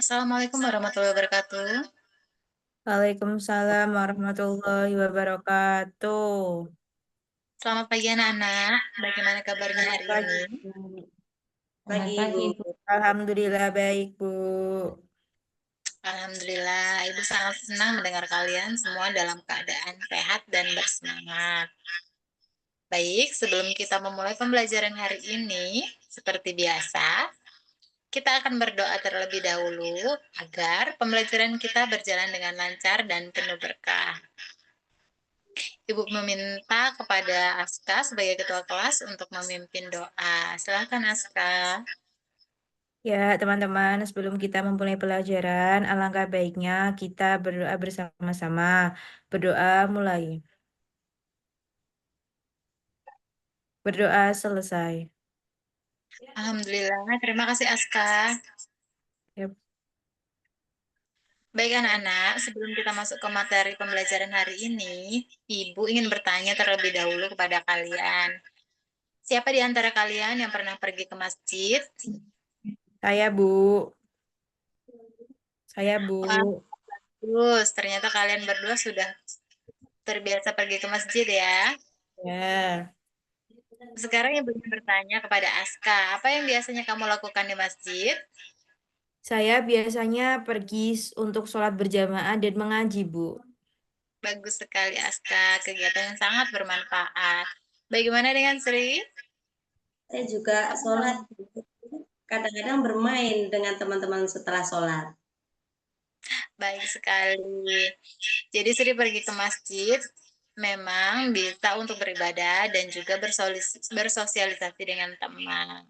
Assalamualaikum warahmatullahi wabarakatuh. Waalaikumsalam warahmatullahi wabarakatuh. Selamat pagi anak-anak. Bagaimana kabarnya Selamat hari pagi, ini? Bu. Pagi, Ibu. Alhamdulillah baik, Bu. Alhamdulillah, Ibu sangat senang mendengar kalian semua dalam keadaan sehat dan bersemangat. Baik, sebelum kita memulai pembelajaran hari ini, seperti biasa, kita akan berdoa terlebih dahulu agar pembelajaran kita berjalan dengan lancar dan penuh berkah. Ibu meminta kepada Aska sebagai ketua kelas untuk memimpin doa. Silakan Aska. Ya, teman-teman, sebelum kita memulai pelajaran, alangkah baiknya kita berdoa bersama-sama. Berdoa mulai. Berdoa selesai. Alhamdulillah, terima kasih Aska. Ya, Baik anak-anak, sebelum kita masuk ke materi pembelajaran hari ini, Ibu ingin bertanya terlebih dahulu kepada kalian. Siapa di antara kalian yang pernah pergi ke masjid? saya, Bu. Saya, Bu. Wah, bagus. Ternyata kalian berdua sudah terbiasa pergi ke masjid ya. Ya, Sekarang Ibu ingin bertanya kepada Aska, apa yang biasanya kamu lakukan di masjid? saya biasanya pergi untuk sholat berjamaah dan mengaji, Bu. Bagus sekali Aska, kegiatan yang sangat bermanfaat. Bagaimana dengan Sri? Saya juga sholat, kadang-kadang bermain dengan teman-teman setelah sholat. Baik sekali. Jadi Sri pergi ke masjid memang bisa untuk beribadah dan juga bersosialisasi dengan teman.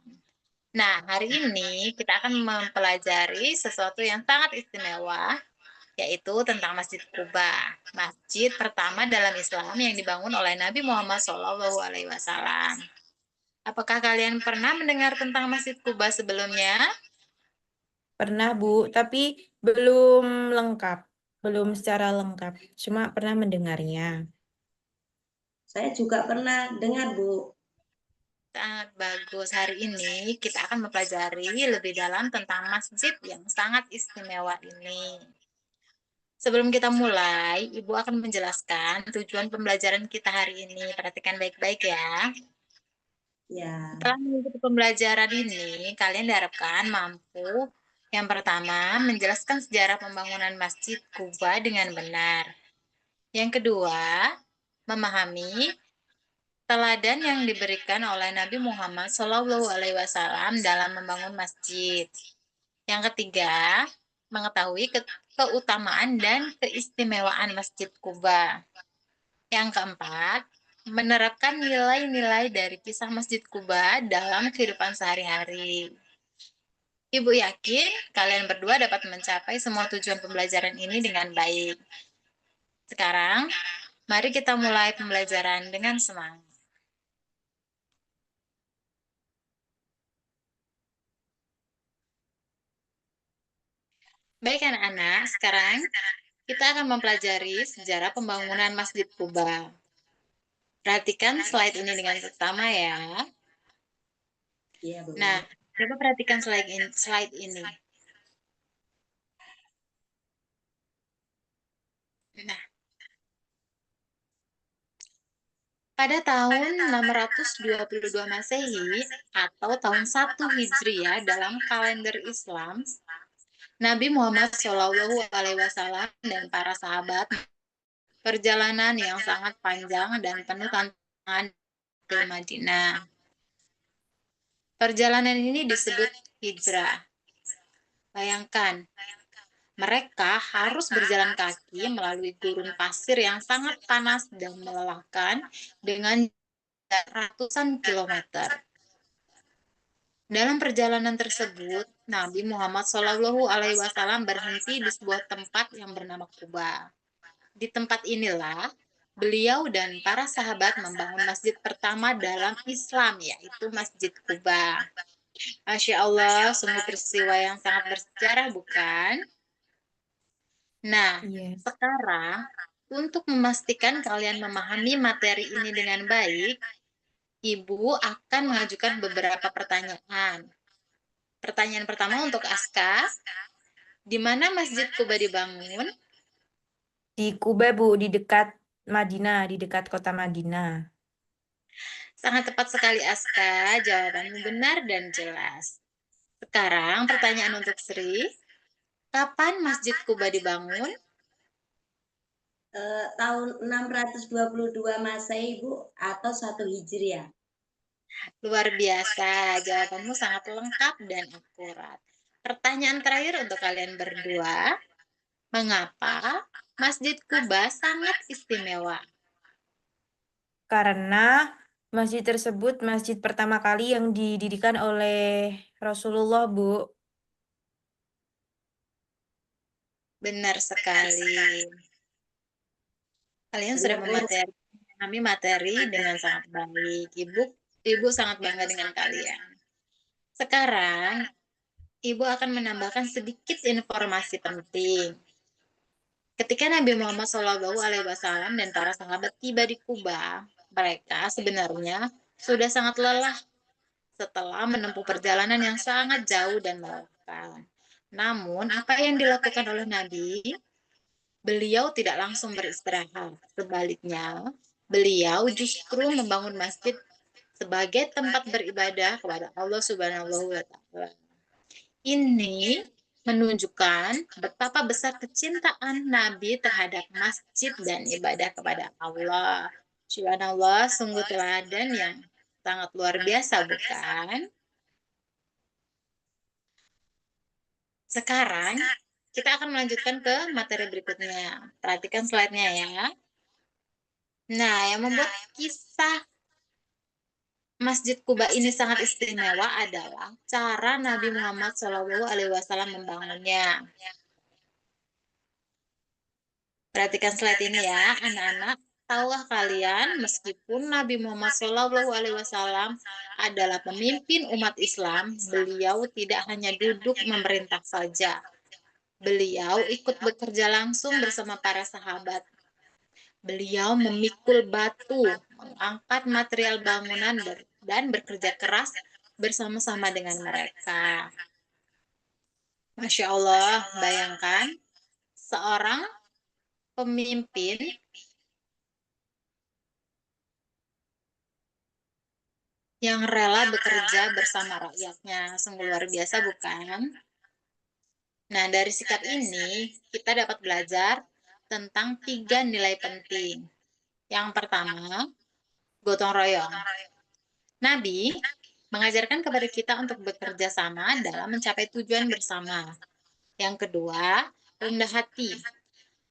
Nah, hari ini kita akan mempelajari sesuatu yang sangat istimewa, yaitu tentang Masjid Kuba, masjid pertama dalam Islam yang dibangun oleh Nabi Muhammad SAW. Apakah kalian pernah mendengar tentang Masjid Kuba sebelumnya? Pernah, Bu, tapi belum lengkap. Belum secara lengkap. Cuma pernah mendengarnya. Saya juga pernah dengar, Bu. Sangat bagus. Hari ini kita akan mempelajari lebih dalam tentang masjid yang sangat istimewa ini. Sebelum kita mulai, Ibu akan menjelaskan tujuan pembelajaran kita hari ini. Perhatikan baik-baik ya. Ya, Setelah mengikuti pembelajaran ini, kalian diharapkan mampu yang pertama, menjelaskan sejarah pembangunan Masjid Kuba dengan benar. Yang kedua, memahami teladan yang diberikan oleh Nabi Muhammad SAW dalam membangun masjid. Yang ketiga, mengetahui keutamaan dan keistimewaan Masjid Kuba. Yang keempat, menerapkan nilai-nilai dari kisah Masjid Kuba dalam kehidupan sehari-hari. Ibu yakin kalian berdua dapat mencapai semua tujuan pembelajaran ini dengan baik. Sekarang, mari kita mulai pembelajaran dengan semangat. Baik anak-anak, sekarang kita akan mempelajari sejarah pembangunan Masjid Kuba. Perhatikan slide ini dengan seksama ya. iya, Bu. Nah, coba perhatikan slide ini. Nah, pada tahun 622 Masehi atau tahun 1 Hijriah dalam kalender Islam, Nabi Muhammad SAW dan para sahabat perjalanan yang sangat panjang dan penuh tantangan ke Madinah. Perjalanan ini disebut hijrah. Bayangkan, mereka harus berjalan kaki melalui gurun pasir yang sangat panas dan melelahkan dengan ratusan kilometer. Dalam perjalanan tersebut, Nabi Muhammad SAW berhenti di sebuah tempat yang bernama Kuba. Di tempat inilah beliau dan para sahabat membangun masjid pertama dalam Islam, yaitu Masjid Kuba. Masya Allah, sungguh peristiwa yang sangat bersejarah, bukan? Nah, Iya. sekarang untuk memastikan kalian memahami materi ini dengan baik, Ibu akan mengajukan beberapa pertanyaan. Pertanyaan pertama untuk Aska, Di mana Masjid Kuba dibangun? Di Kuba, Bu, di dekat Madinah, di dekat kota Madinah. Sangat tepat sekali Aska, jawabanmu benar dan jelas. Sekarang pertanyaan untuk Sri. Kapan Masjid Kuba dibangun? Tahun 622 Masehi, Bu, atau 1 Hijriah. Luar biasa, jawabanmu sangat lengkap dan akurat. Pertanyaan terakhir untuk kalian berdua. Mengapa Masjid Kuba sangat istimewa? Karena masjid tersebut masjid pertama kali yang didirikan oleh Rasulullah, Bu. Benar sekali. Kalian sudah memahami materi dengan sangat baik. Ibu sangat bangga dengan kalian. Sekarang, Ibu akan menambahkan sedikit informasi penting. Ketika Nabi Muhammad SAW dan para sahabat tiba di Kuba, mereka sebenarnya sudah sangat lelah setelah menempuh perjalanan yang sangat jauh dan melelahkan. Namun, apa yang dilakukan oleh Nabi? Beliau tidak langsung beristirahat. Sebaliknya, beliau justru membangun masjid sebagai tempat beribadah kepada Allah Subhanahu wa Ta'ala. Ini menunjukkan betapa besar kecintaan Nabi terhadap masjid dan ibadah kepada Allah. Subhanallah, sungguh teladan yang sangat luar biasa, bukan? Sekarang, kita akan melanjutkan ke materi berikutnya. Perhatikan slide-nya ya. Nah, yang membuat kisah Masjid Kuba ini sangat istimewa adalah cara Nabi Muhammad SAW membangunnya. Perhatikan slide ini ya, anak-anak. Tahukah kalian, meskipun Nabi Muhammad SAW adalah pemimpin umat Islam, beliau tidak hanya duduk memerintah saja. Beliau ikut bekerja langsung bersama para sahabat. Beliau memikul batu, mengangkat material bangunan, dan bekerja keras bersama-sama dengan mereka. Masya Allah, bayangkan seorang pemimpin yang rela bekerja bersama rakyatnya. Sungguh luar biasa, bukan? Nah, dari sikap ini, kita dapat belajar tentang 3 nilai penting. Yang pertama, gotong royong. Nabi mengajarkan kepada kita untuk bekerja sama dalam mencapai tujuan bersama. Yang kedua, rendah hati.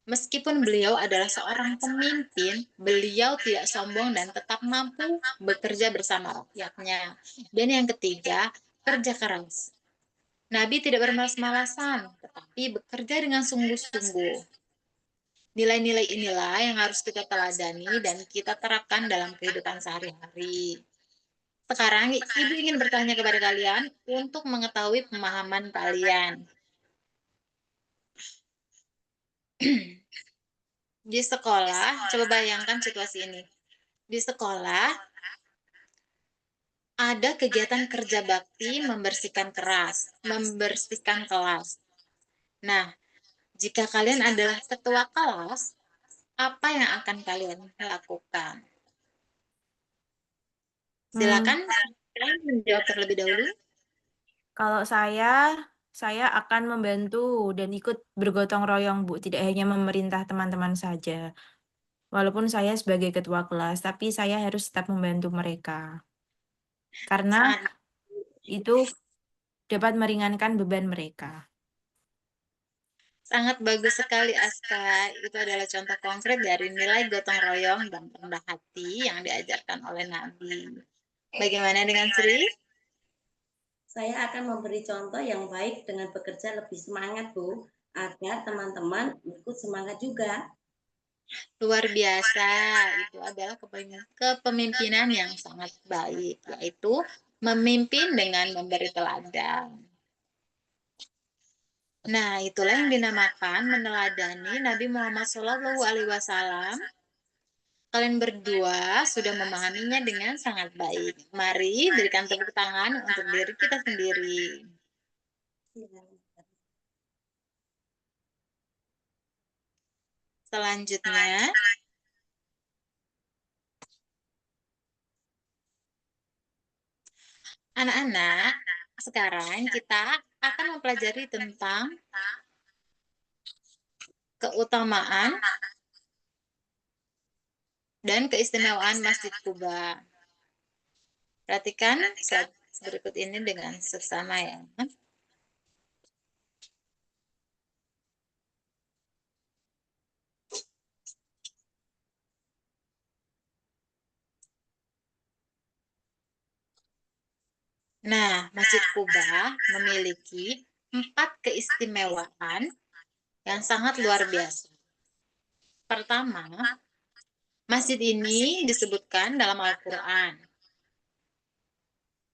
Meskipun beliau adalah seorang pemimpin, beliau tidak sombong dan tetap mampu bekerja bersama rakyatnya. Dan yang ketiga, kerja keras. Nabi tidak bermalas-malasan, tetapi bekerja dengan sungguh-sungguh. Nilai-nilai inilah yang harus kita teladani dan kita terapkan dalam kehidupan sehari-hari. Sekarang, Ibu ingin bertanya kepada kalian untuk mengetahui pemahaman kalian. Di sekolah, coba bayangkan situasi ini. Di sekolah, ada kegiatan kerja bakti membersihkan kelas. Nah, jika kalian adalah ketua kelas, apa yang akan kalian lakukan? Silakan kalian menjawab terlebih dahulu. Kalau saya akan membantu dan ikut bergotong royong, Bu. Tidak hanya memerintah teman-teman saja. Walaupun saya sebagai ketua kelas, tapi saya harus tetap membantu mereka. Karena Sangat, itu dapat meringankan beban mereka. sangat bagus sekali, Aska. Itu adalah contoh konkret dari nilai gotong royong dan rendah hati yang diajarkan oleh Nabi. Bagaimana dengan Sri? Saya akan memberi contoh yang baik dengan bekerja lebih semangat, Bu, agar teman-teman ikut semangat juga. Luar biasa, itu adalah kepemimpinan yang sangat baik, yaitu memimpin dengan memberi teladan. Nah, itulah yang dinamakan meneladani Nabi Muhammad SAW. Kalian berdua sudah memahaminya dengan sangat baik. Mari berikan tepuk tangan untuk diri kita sendiri. Selanjutnya, anak-anak, sekarang kita akan mempelajari tentang keutamaan dan keistimewaan Masjid Kuba. Perhatikan slide berikut ini dengan seksama ya. Nah, Masjid Kuba memiliki 4 keistimewaan yang sangat luar biasa. Pertama, masjid ini disebutkan dalam Al-Quran.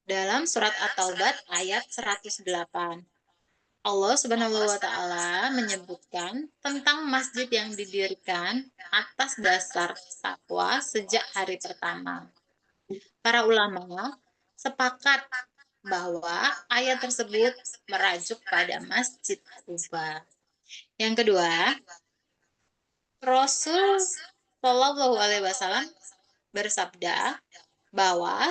Dalam surat At-Taubah ayat 108. Allah Subhanahu wa Ta'ala menyebutkan tentang masjid yang didirikan atas dasar takwa sejak hari pertama. Para ulama sepakat bahwa ayat tersebut merajuk pada Masjid Kuba. Yang kedua, Rasul Shallallahu Alaihi Wasallam bersabda bahwa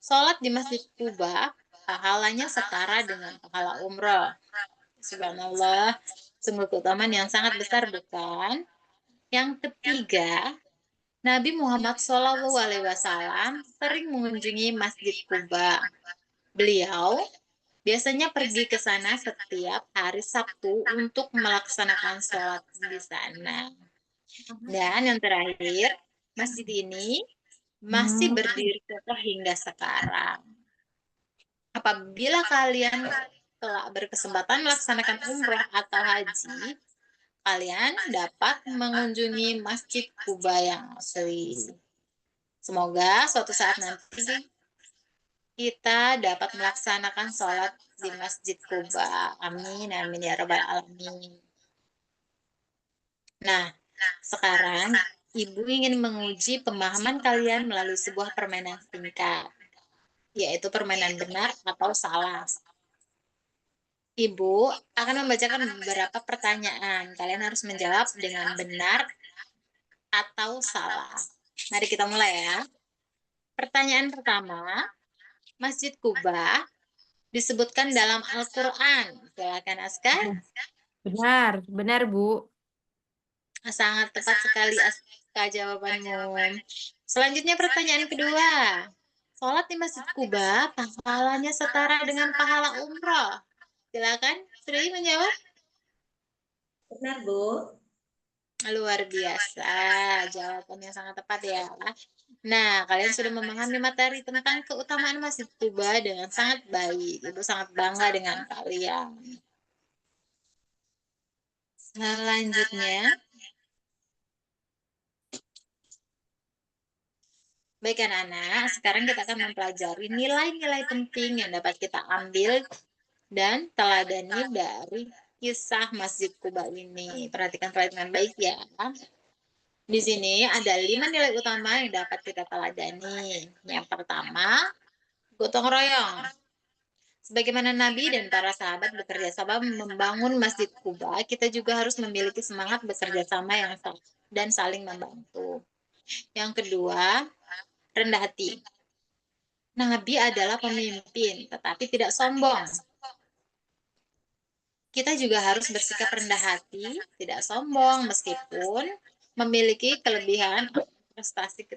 sholat di Masjid Kuba pahalanya setara dengan pahala umroh. Subhanallah, sungguh keutamaan yang sangat besar, bukan? Yang ketiga, Nabi Muhammad SAW sering mengunjungi Masjid Kuba. Beliau biasanya pergi ke sana setiap hari Sabtu untuk melaksanakan sholat di sana. Dan yang terakhir, masjid ini masih berdiri kokoh hingga sekarang. Apabila kalian telah berkesempatan melaksanakan umrah atau haji, kalian dapat mengunjungi Masjid Kuba yang asli. Semoga suatu saat nanti kita dapat melaksanakan sholat di Masjid Kuba. Amin, amin ya rabbal alamin. Nah, sekarang Ibu ingin menguji pemahaman kalian melalui sebuah permainan singkat, yaitu permainan benar atau salah. Ibu akan membacakan beberapa pertanyaan. Kalian harus menjawab dengan benar atau salah. Mari kita mulai ya. Pertanyaan pertama, Masjid Kuba disebutkan dalam Al-Quran. Silakan Aska. Benar, benar Bu. Sangat tepat sekali Aska jawabanmu. Selanjutnya pertanyaan kedua. Sholat di Masjid Kuba pahalanya setara dengan pahala umroh. Silakan, Sri menjawab. Benar, Bu. Luar biasa, jawabannya sangat tepat ya. Nah, kalian sudah memahami materi tentang keutamaan Masjid Kuba dengan sangat baik. Ibu sangat bangga dengan kalian. Selanjutnya, baik anak-anak, sekarang kita akan mempelajari nilai-nilai penting yang dapat kita ambil dan teladani dari kisah Masjid Kuba ini. Perhatikan dengan baik ya. Di sini ada 5 nilai utama yang dapat kita teladani. Yang pertama, gotong royong. Sebagaimana Nabi dan para sahabat bekerja sama membangun Masjid Kuba, kita juga harus memiliki semangat bekerja sama dan saling membantu. Yang kedua, rendah hati. Nabi adalah pemimpin, tetapi tidak sombong. Kita juga harus bersikap rendah hati, tidak sombong, meskipun memiliki kelebihan prestasi.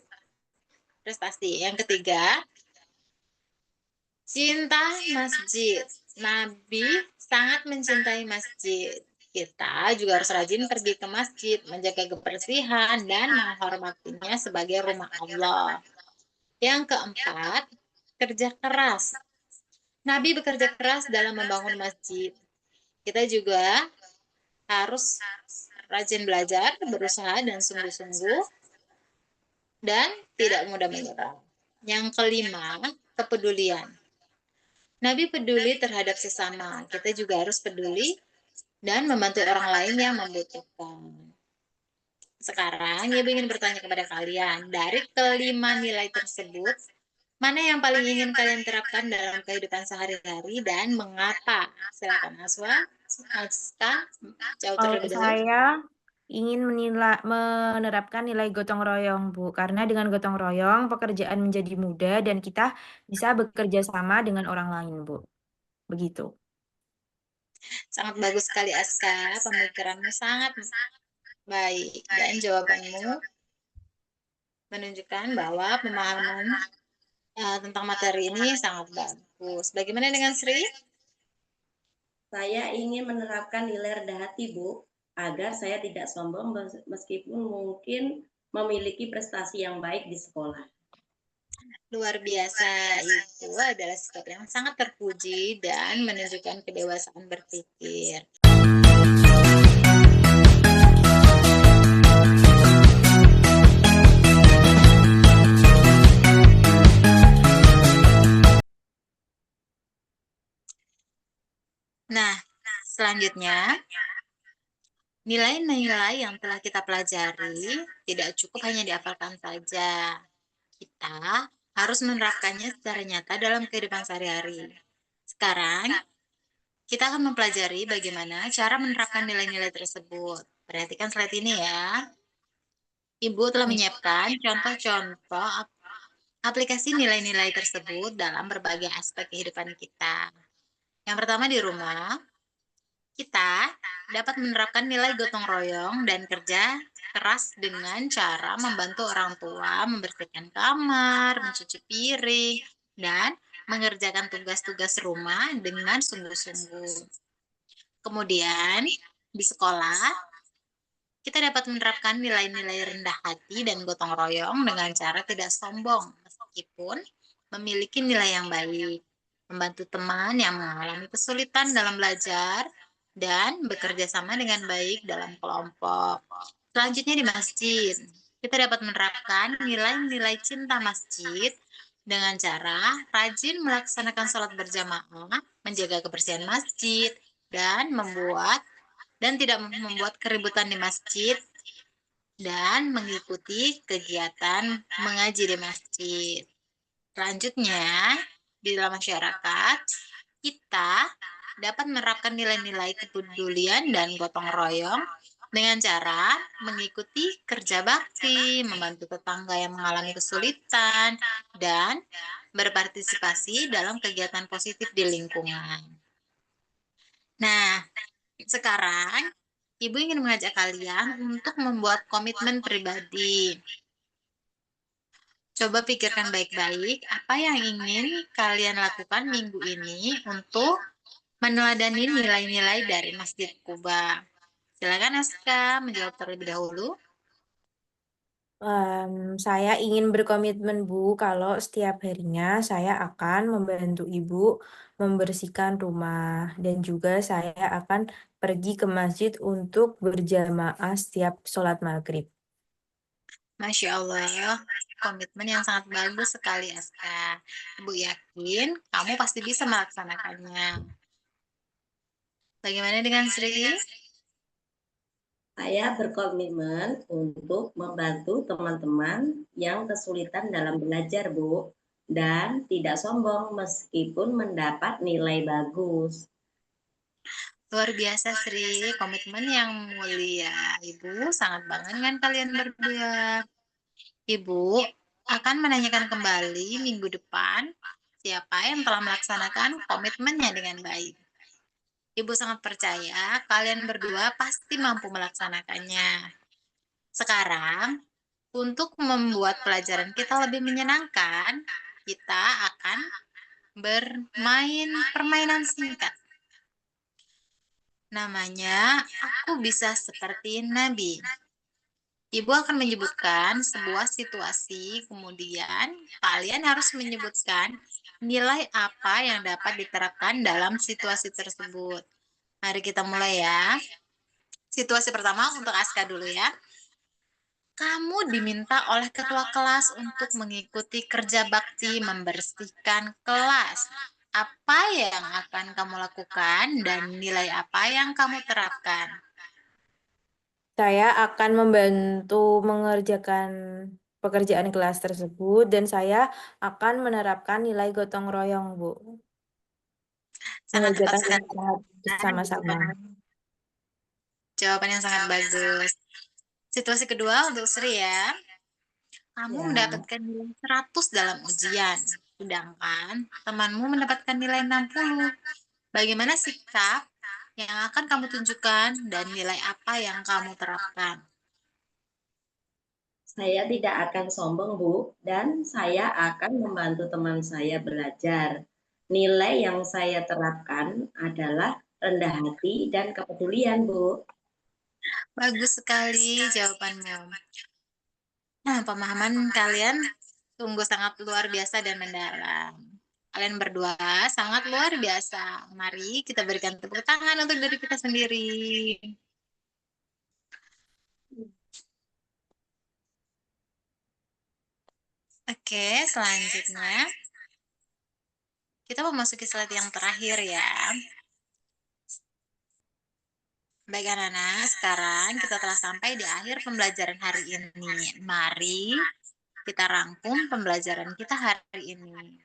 Yang ketiga, cinta masjid. Nabi sangat mencintai masjid. Kita juga harus rajin pergi ke masjid, menjaga kebersihan, dan menghormatinya sebagai rumah Allah. Yang keempat, kerja keras. Nabi bekerja keras dalam membangun masjid. Kita juga harus rajin belajar, berusaha, dan sungguh-sungguh, dan tidak mudah menyerah. Yang kelima, kepedulian. Nabi peduli terhadap sesama. Kita juga harus peduli dan membantu orang lain yang membutuhkan. Sekarang, Ibu ingin bertanya kepada kalian, dari kelima nilai tersebut, mana yang paling ingin kalian terapkan dalam kehidupan sehari-hari dan mengapa? Silakan Aska, jawab Kalau terlebih dahulu. saya ingin menerapkan nilai gotong royong, Bu. Karena dengan gotong royong pekerjaan menjadi mudah dan kita bisa bekerja sama dengan orang lain, Bu. Begitu. Sangat bagus sekali Aska, pemikiranmu sangat baik dan jawabanmu menunjukkan bahwa pemahaman tentang materi ini sangat bagus. Bagaimana dengan Sri? Saya ingin menerapkan nilai rendah hati, Bu, agar saya tidak sombong meskipun mungkin memiliki prestasi yang baik di sekolah. Luar biasa, itu adalah sikap yang sangat terpuji dan menunjukkan kedewasaan berpikir. Nah, selanjutnya, nilai-nilai yang telah kita pelajari tidak cukup hanya dihafalkan saja. Kita harus menerapkannya secara nyata dalam kehidupan sehari-hari. Sekarang, kita akan mempelajari bagaimana cara menerapkan nilai-nilai tersebut. Perhatikan slide ini ya. Ibu telah menyiapkan contoh-contoh aplikasi nilai-nilai tersebut dalam berbagai aspek kehidupan kita. Yang pertama di rumah, kita dapat menerapkan nilai gotong royong dan kerja keras dengan cara membantu orang tua membersihkan kamar, mencuci piring, dan mengerjakan tugas-tugas rumah dengan sungguh-sungguh. Kemudian, di sekolah, kita dapat menerapkan nilai-nilai rendah hati dan gotong royong dengan cara tidak sombong, meskipun memiliki nilai yang baik, membantu teman yang mengalami kesulitan dalam belajar, dan bekerja sama dengan baik dalam kelompok. Selanjutnya di masjid, kita dapat menerapkan nilai-nilai cinta masjid dengan cara rajin melaksanakan sholat berjamaah, menjaga kebersihan masjid, dan tidak membuat keributan di masjid, dan mengikuti kegiatan mengaji di masjid. Selanjutnya, di dalam masyarakat, kita dapat menerapkan nilai-nilai kepedulian dan gotong royong dengan cara mengikuti kerja bakti, membantu tetangga yang mengalami kesulitan, dan berpartisipasi dalam kegiatan positif di lingkungan. Nah, sekarang Ibu ingin mengajak kalian untuk membuat komitmen pribadi. Coba pikirkan baik-baik apa yang ingin kalian lakukan minggu ini untuk meneladani nilai-nilai dari Masjid Kuba. Silakan Aska menjawab terlebih dahulu. Saya ingin berkomitmen, Bu, kalau setiap harinya saya akan membantu Ibu membersihkan rumah dan juga saya akan pergi ke masjid untuk berjamaah setiap sholat maghrib. Masya Allah, komitmen yang sangat bagus sekali Aska. Ibu yakin kamu pasti bisa melaksanakannya. Bagaimana dengan Sri? Saya berkomitmen untuk membantu teman-teman yang kesulitan dalam belajar, Bu, dan tidak sombong meskipun mendapat nilai bagus. Luar biasa Sri, komitmen yang mulia. Ibu sangat bangga dengan kalian berdua. Ibu akan menanyakan kembali minggu depan siapa yang telah melaksanakan komitmennya dengan baik. Ibu sangat percaya kalian berdua pasti mampu melaksanakannya. Sekarang, untuk membuat pelajaran kita lebih menyenangkan, kita akan bermain permainan singkat. Namanya, Aku Bisa Seperti Nabi. Ibu akan menyebutkan sebuah situasi, kemudian kalian harus menyebutkan nilai apa yang dapat diterapkan dalam situasi tersebut. Mari kita mulai ya. Situasi pertama untuk Aska dulu ya. Kamu diminta oleh ketua kelas untuk mengikuti kerja bakti membersihkan kelas. Apa yang akan kamu lakukan dan nilai apa yang kamu terapkan? Saya akan membantu mengerjakan pekerjaan kelas tersebut dan saya akan menerapkan nilai gotong royong, Bu. Sangat tepat Mengerjakan sekali. bersama-sama. Jawaban yang sangat bagus. Situasi kedua untuk Sri ya. Kamu Ya. mendapatkan nilai 100 dalam ujian, sedangkan temanmu mendapatkan nilai 60. Bagaimana sikap yang akan kamu tunjukkan dan nilai apa yang kamu terapkan? Saya tidak akan sombong, Bu, dan saya akan membantu teman saya belajar. Nilai yang saya terapkan adalah rendah hati dan kepedulian, Bu. Bagus sekali jawabanmu. Nah, pemahaman kalian sungguh sangat luar biasa dan mendalam. Kalian berdua sangat luar biasa. Mari kita berikan tepuk tangan untuk diri kita sendiri. Oke, selanjutnya kita memasuki slide yang terakhir ya. Baik anak-anak, sekarang kita telah sampai di akhir pembelajaran hari ini. Mari kita rangkum pembelajaran kita hari ini.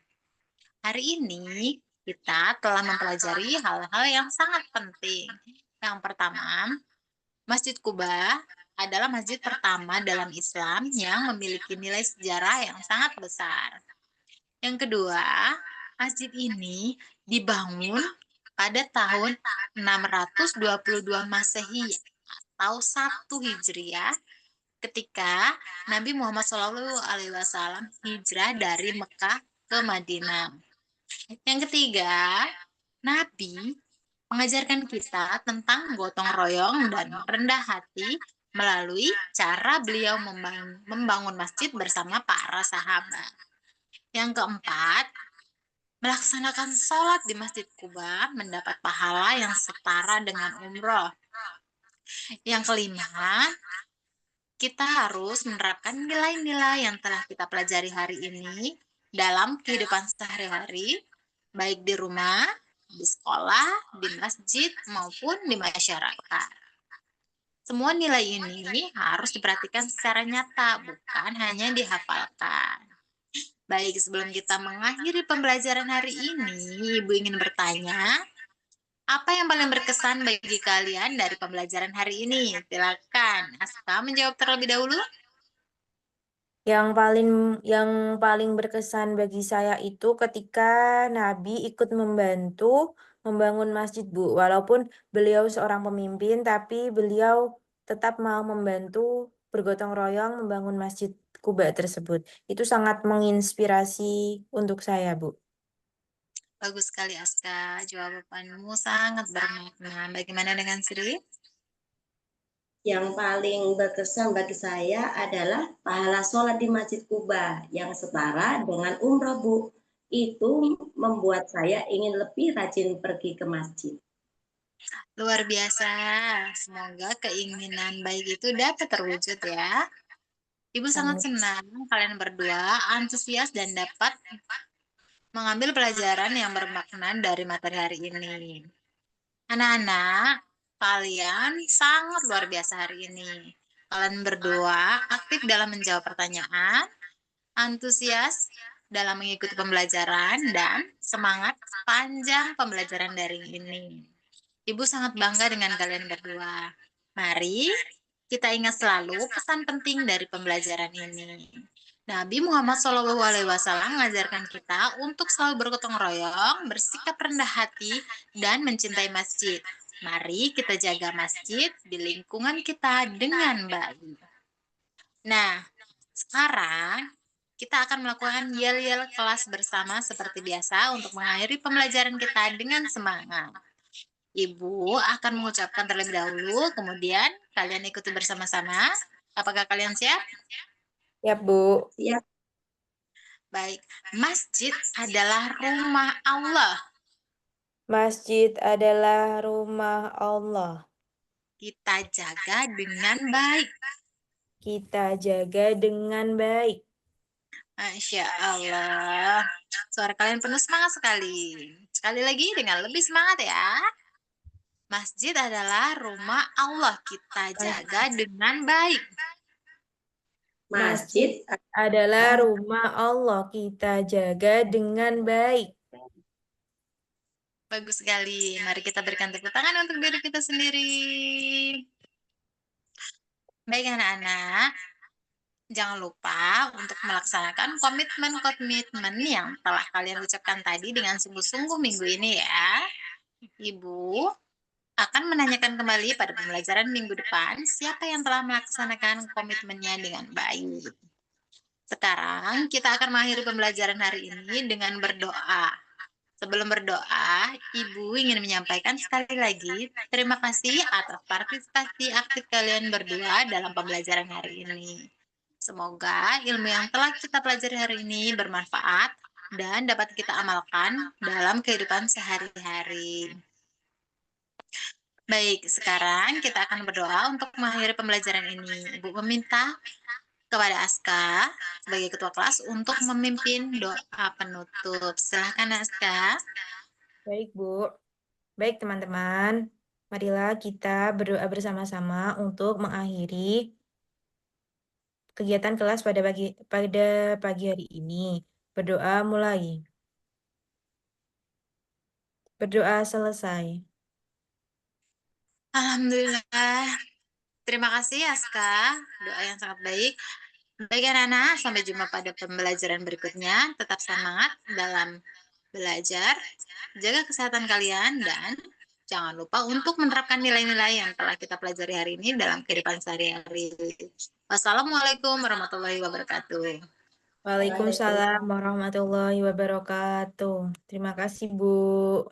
Hari ini kita telah mempelajari hal-hal yang sangat penting. Yang pertama, Masjid Kuba adalah masjid pertama dalam Islam yang memiliki nilai sejarah yang sangat besar. Yang kedua, masjid ini dibangun pada tahun 622 Masehi atau 1 Hijriah ketika Nabi Muhammad SAW hijrah dari Mekah ke Madinah. Yang ketiga, Nabi mengajarkan kita tentang gotong royong dan rendah hati melalui cara beliau membangun masjid bersama para sahabat. Yang keempat, melaksanakan sholat di Masjid Kuba mendapat pahala yang setara dengan umroh. Yang kelima, kita harus menerapkan nilai-nilai yang telah kita pelajari hari ini dalam kehidupan sehari-hari, baik di rumah, di sekolah, di masjid, maupun di masyarakat. Semua nilai ini harus diperhatikan secara nyata, bukan hanya dihafalkan. Baik, sebelum kita mengakhiri pembelajaran hari ini, Ibu ingin bertanya, apa yang paling berkesan bagi kalian dari pembelajaran hari ini? Silakan, Aska menjawab terlebih dahulu. Yang paling berkesan bagi saya itu ketika Nabi ikut membantu membangun masjid, Bu. Walaupun beliau seorang pemimpin, tapi beliau tetap mau membantu bergotong royong membangun masjid Kuba tersebut. Itu sangat menginspirasi untuk saya, Bu. Bagus sekali, Aska. Jawabanmu sangat bermakna. Bagaimana dengan Sri? Yang paling berkesan bagi saya adalah pahala sholat di Masjid Kuba yang setara dengan umroh, Bu. Itu membuat saya ingin lebih rajin pergi ke masjid. Luar biasa. Semoga keinginan baik itu dapat terwujud ya. Ibu sangat senang kalian berdua antusias dan dapat mengambil pelajaran yang bermakna dari materi hari ini. Anak-anak, kalian sangat luar biasa hari ini. Kalian berdua aktif dalam menjawab pertanyaan, antusias dalam mengikuti pembelajaran, dan semangat panjang pembelajaran daring ini. Ibu sangat bangga dengan kalian berdua. Mari kita ingat selalu pesan penting dari pembelajaran ini. Nabi Muhammad SAW mengajarkan kita untuk selalu bergotong royong, bersikap rendah hati, dan mencintai masjid. Mari kita jaga masjid di lingkungan kita dengan baik. Nah, sekarang kita akan melakukan yel-yel kelas bersama seperti biasa untuk mengakhiri pembelajaran kita dengan semangat. Ibu akan mengucapkan terlebih dahulu, kemudian kalian ikuti bersama-sama. Apakah kalian siap? Ya, Bu. Siap. Baik, masjid adalah rumah Allah. Masjid adalah rumah Allah. Kita jaga dengan baik. Kita jaga dengan baik. Masya Allah. Suara kalian penuh semangat sekali. Sekali lagi dengan lebih semangat ya. Masjid adalah rumah Allah. Kita jaga dengan baik. Masjid adalah rumah Allah. Kita jaga dengan baik. Bagus sekali. Mari kita berikan tepuk tangan untuk diri kita sendiri. Baik anak-anak, jangan lupa untuk melaksanakan komitmen-komitmen yang telah kalian ucapkan tadi dengan sungguh-sungguh minggu ini ya. Ibu akan menanyakan kembali pada pembelajaran minggu depan siapa yang telah melaksanakan komitmennya dengan baik. Sekarang kita akan mengakhiri pembelajaran hari ini dengan berdoa. Sebelum berdoa, Ibu ingin menyampaikan sekali lagi terima kasih atas partisipasi aktif kalian berdua dalam pembelajaran hari ini. Semoga ilmu yang telah kita pelajari hari ini bermanfaat dan dapat kita amalkan dalam kehidupan sehari-hari. Baik, sekarang kita akan berdoa untuk mengakhiri pembelajaran ini. Ibu meminta kepada Aska sebagai ketua kelas untuk memimpin doa penutup. Silahkan Aska. Baik, Bu. Baik, teman-teman. Marilah kita berdoa bersama-sama untuk mengakhiri kegiatan kelas pada pagi hari ini. Berdoa mulai. Berdoa selesai. Alhamdulillah. Terima kasih Aska. Doa yang sangat baik. Baik anak-anak, sampai jumpa pada pembelajaran berikutnya. Tetap semangat dalam belajar. Jaga kesehatan kalian dan jangan lupa untuk menerapkan nilai-nilai yang telah kita pelajari hari ini dalam kehidupan sehari-hari. Wassalamualaikum warahmatullahi wabarakatuh. Waalaikumsalam warahmatullahi wabarakatuh. Terima kasih, Bu.